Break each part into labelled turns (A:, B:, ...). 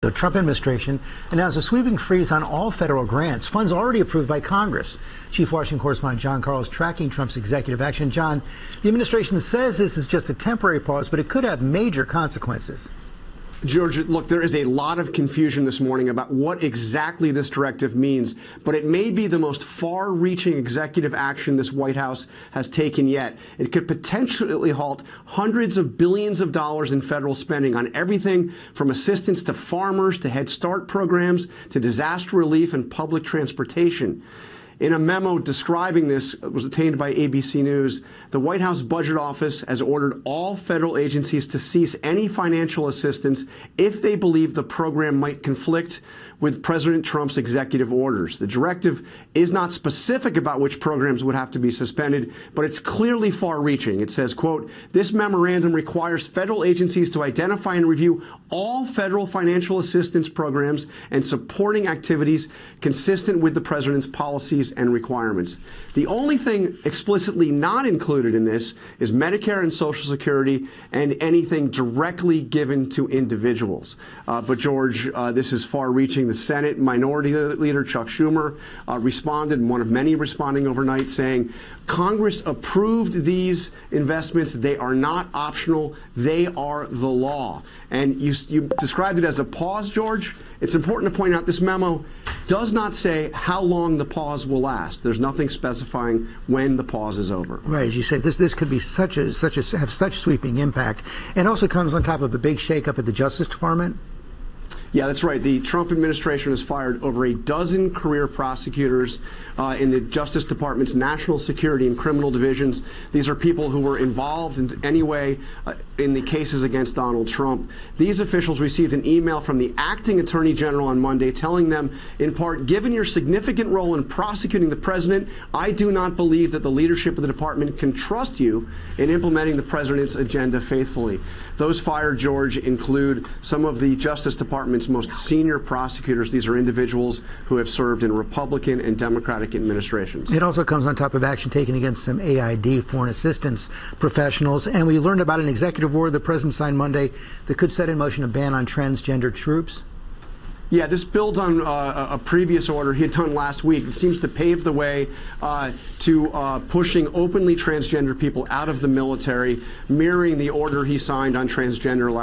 A: The Trump administration announced a sweeping freeze on all federal grants, funds already approved by Congress. Chief Washington correspondent John Karl is tracking Trump's executive action. John, the administration says this is just a temporary pause, but it could have major consequences.
B: George, look, there is a lot of confusion this morning about what exactly this directive means, but it may be the most far-reaching executive action this White House has taken yet. It could potentially halt hundreds of billions of dollars in federal spending on everything from assistance to farmers to Head Start programs to disaster relief and public transportation. In a memo describing this, it was obtained by ABC News, the White House Budget Office has ordered all federal agencies to cease any financial assistance if they believe the program might conflict with President Trump's executive orders. The directive is not specific about which programs would have to be suspended, but it's clearly far-reaching. It says, quote, this memorandum requires federal agencies to identify and review all federal financial assistance programs and supporting activities consistent with the president's policies and requirements. The only thing explicitly not included in this is Medicare and Social Security and anything directly given to individuals. But George, this is far-reaching. The Senate Minority Leader Chuck Schumer responded, one of many responding overnight, saying Congress approved these investments. They are not optional. They are the law. And you described it as a pause, George. It's important to point out this memo does not say how long the pause will last. There's nothing specifying when the pause is over.
A: Right, as you say, this could be have such sweeping impact, and also comes on top of a big shakeup at the Justice Department.
B: Yeah, that's right. The Trump administration has fired over a dozen career prosecutors in the Justice Department's national security and criminal divisions. These are people who were involved in any way in the cases against Donald Trump. These officials received an email from the acting attorney general on Monday telling them, in part, given your significant role in prosecuting the president, I do not believe that the leadership of the department can trust you in implementing the president's agenda faithfully. Those fired, George, include some of the Justice Department's most senior prosecutors. These are individuals who have served in Republican and Democratic administrations.
A: It also comes on top of action taken against some AID, foreign assistance professionals. And we learned about an executive order the president signed Monday that could set in motion a ban on transgender troops.
B: Yeah, this builds on a previous order he had done last week. It seems to pave the way to pushing openly transgender people out of the military, mirroring the order he signed on transgender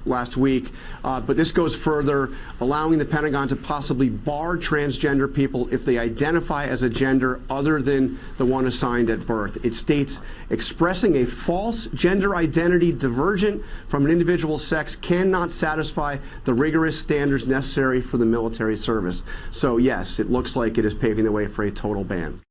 B: last week. But this goes further, allowing the Pentagon to possibly bar transgender people if they identify as a gender other than the one assigned at birth. It states expressing a false gender identity divergent from an individual's sex cannot satisfy the rigorous standards necessary for the military service. So yes, it looks like it is paving the way for a total ban.